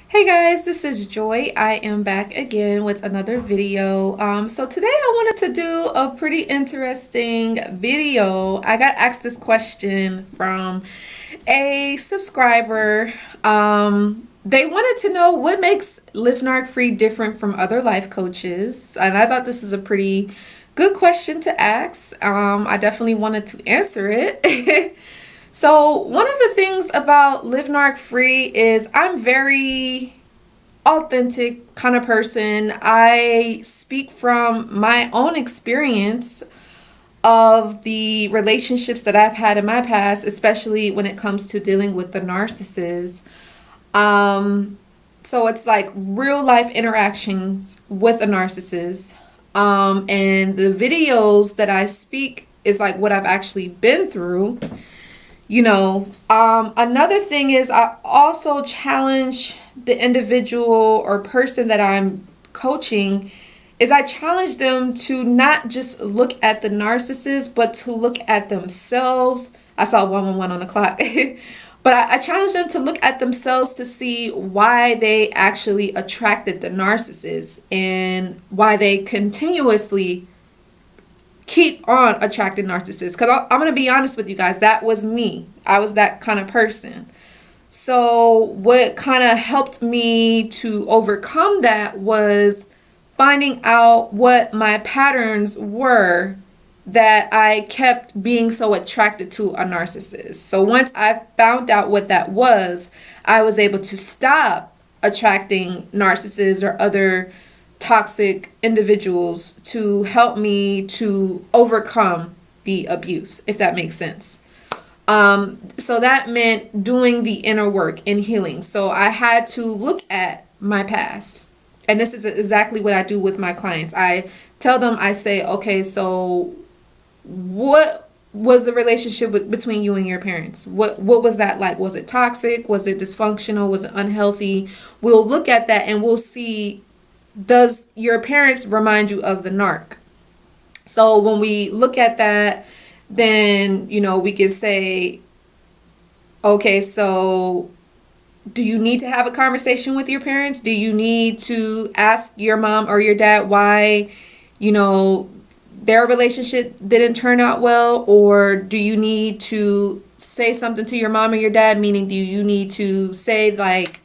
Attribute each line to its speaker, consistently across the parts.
Speaker 1: Hey guys, this is Joy. I am back again with another video. So today I wanted to do a pretty interesting video. I got asked this question from a subscriber. They wanted to know what makes Live Narc Free different from other life coaches, and I thought this is a pretty good question to ask. I definitely wanted to answer it. So one of the things about Live Narc Free is I'm very authentic kind of person. I speak from my own experience of the relationships that I've had in my past, especially when it comes to dealing with the narcissist. So it's like real life interactions with a narcissist. And the videos that I speak is like what I've actually been through. Another thing is I also challenge the individual or person that I'm coaching is I challenge them to not just look at the narcissist, but to look at themselves. I saw 111 on the clock. But I challenge them to look at themselves to see why they actually attracted the narcissist and why they continuously keep on attracting narcissists. Because I'm going to be honest with you guys, that was me. I was that kind of person. So what kind of helped me to overcome that was finding out what my patterns were that I kept being so attracted to a narcissist. So once I found out what that was, I was able to stop attracting narcissists or other toxic individuals to help me to overcome the abuse, if that makes sense. So that meant doing the inner work and healing. So I had to look at my past. And this is exactly what I do with my clients. I tell them, I say, okay, so what was the relationship between you and your parents? What was that like? Was it toxic? Was it dysfunctional? Was it unhealthy? We'll look at that and we'll see, does your parents remind you of the narc? So when we look at that, then, we can say, okay, so do you need to have a conversation with your parents? Do you need to ask your mom or your dad why, their relationship didn't turn out well? Or do you need to say something to your mom or your dad? Meaning, do you need to say like,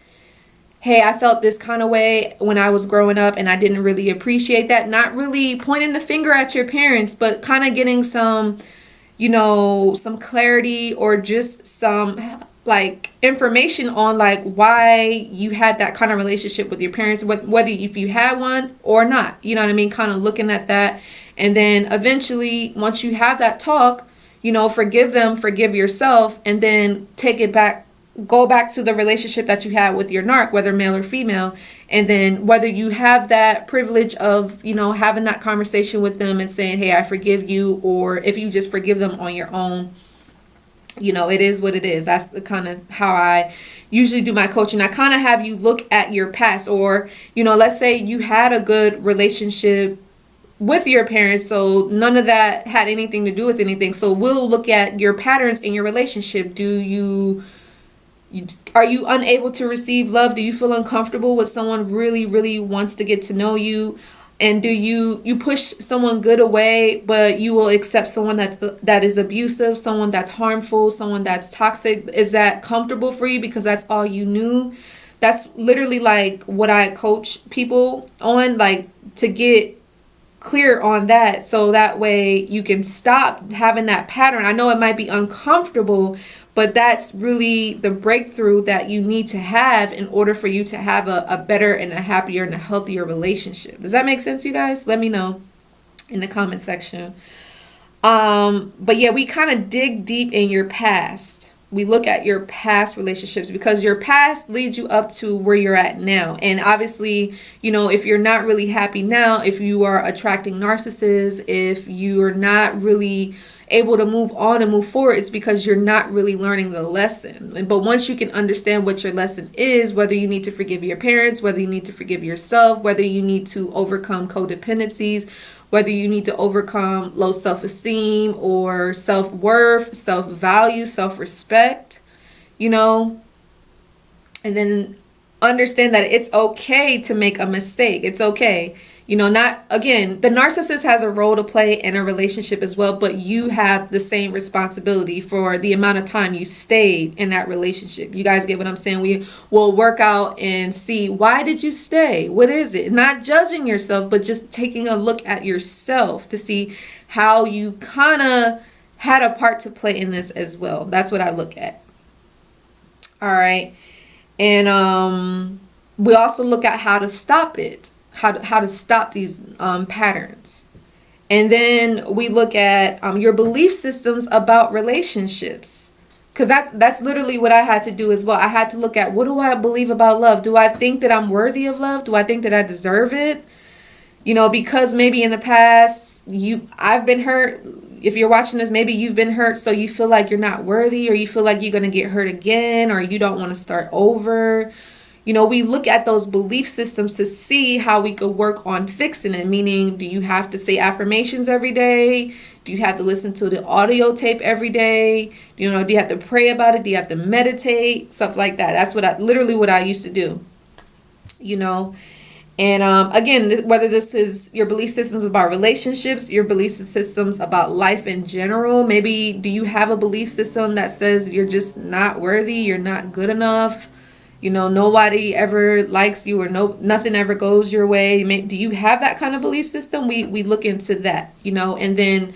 Speaker 1: hey, I felt this kind of way when I was growing up and I didn't really appreciate that. Not really pointing the finger at your parents, but kind of getting some, some clarity or just some like information on like why you had that kind of relationship with your parents, whether if you had one or not, you know what I mean? Kind of looking at that. And then eventually, once you have that talk, forgive them, forgive yourself, and then take it back. Go back to the relationship that you had with your narc, whether male or female, and then whether you have that privilege of, having that conversation with them and saying, hey, I forgive you, or if you just forgive them on your own, it is what it is. That's the kind of how I usually do my coaching. I kind of have you look at your past, or, let's say you had a good relationship with your parents, so none of that had anything to do with anything. So we'll look at your patterns in your relationship. Are you unable to receive love? Do you feel uncomfortable with someone really, really wants to get to know you? And do you push someone good away, but you will accept someone that is abusive, someone that's harmful, someone that's toxic? Is that comfortable for you because that's all you knew? That's literally like what I coach people on, like to get clear on that, so that way you can stop having that pattern. I know it might be uncomfortable, but that's really the breakthrough that you need to have in order for you to have a better and a happier and a healthier relationship. Does that make sense, you guys? Let me know in the comment section. But yeah, we kind of dig deep in your past. We look at your past relationships because your past leads you up to where you're at now. And obviously, if you're not really happy now, if you are attracting narcissists, if you're not really able to move on and move forward, it's because you're not really learning the lesson. But once you can understand what your lesson is, whether you need to forgive your parents, whether you need to forgive yourself, whether you need to overcome codependencies, whether you need to overcome low self-esteem or self-worth, self-value, self-respect, and then understand that it's okay to make a mistake. It's okay. Not, again, the narcissist has a role to play in a relationship as well, but you have the same responsibility for the amount of time you stayed in that relationship. You guys get what I'm saying? We will work out and see, why did you stay? What is it? Not judging yourself, but just taking a look at yourself to see how you kind of had a part to play in this as well. That's what I look at. All right. And we also look at how to stop it. How to stop these patterns. And then we look at your belief systems about relationships, because that's literally what I had to do as well. I had to look at, what do I believe about love? Do I think that I'm worthy of love? Do I think that I deserve it? Because maybe in the past I've been hurt. If you're watching this, maybe you've been hurt, so you feel like you're not worthy, or you feel like you're going to get hurt again, or you don't want to start over. We look at those belief systems to see how we could work on fixing it. Meaning, do you have to say affirmations every day? Do you have to listen to the audio tape every day? Do you have to pray about it? Do you have to meditate? Stuff like that. That's what I used to do. And again, whether this is your belief systems about relationships, your belief systems about life in general. Maybe do you have a belief system that says you're just not worthy, you're not good enough? Nobody ever likes you, or nothing ever goes your way. Do you have that kind of belief system? We look into that, and then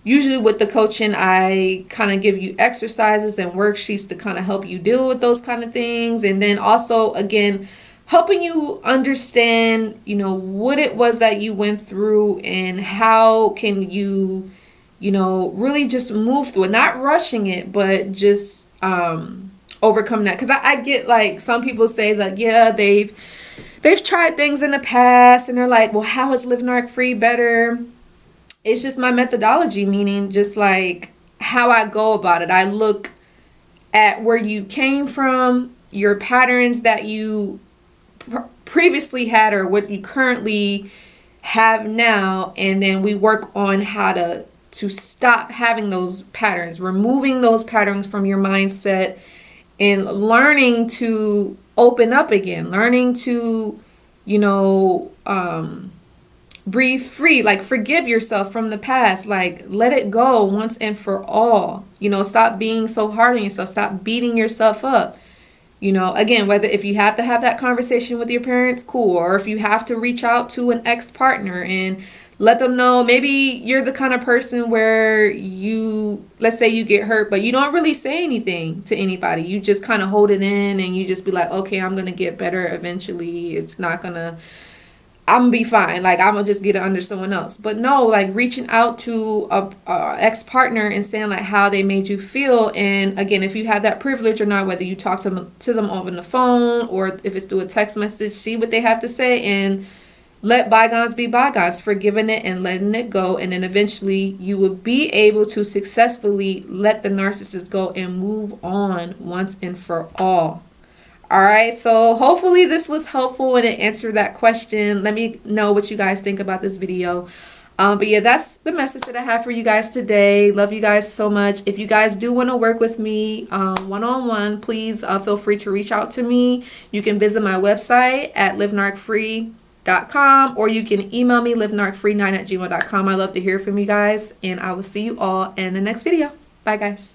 Speaker 1: usually with the coaching, I kind of give you exercises and worksheets to kind of help you deal with those kind of things. And then also, again, helping you understand, what it was that you went through and how can you, really just move through it, not rushing it, but just, overcome that. Because I get, like, some people say, like, yeah, they've tried things in the past and they're like, well, how is Live Narc Free better? It's just my methodology, meaning just like how I go about it. I look at where you came from, your patterns that you previously had, or what you currently have now, and then we work on how to stop having those patterns, removing those patterns from your mindset, and learning to open up again, learning to, breathe free, like forgive yourself from the past, like let it go once and for all. Stop being so hard on yourself, stop beating yourself up. Again, whether if you have to have that conversation with your parents, cool, or if you have to reach out to an ex-partner and let them know, maybe you're the kind of person where let's say you get hurt, but you don't really say anything to anybody. You just kind of hold it in and you just be like, okay, I'm going to get better eventually. I'm going to be fine. Like, I'm going to just get it under someone else. But no, like reaching out to a ex-partner and saying like how they made you feel. And again, if you have that privilege or not, whether you talk to them over the phone or if it's through a text message, see what they have to say and let bygones be bygones, forgiving it and letting it go. And then eventually you will be able to successfully let the narcissist go and move on once and for all. All right. So hopefully this was helpful and it answered that question. Let me know what you guys think about this video. But yeah, that's the message that I have for you guys today. Love you guys so much. If you guys do want to work with me one-on-one, please feel free to reach out to me. You can visit my website at livenarcfree.com, or you can email me livenarcfree9@gmail.com. I love to hear from you guys, and I will see you all in the next video. Bye guys.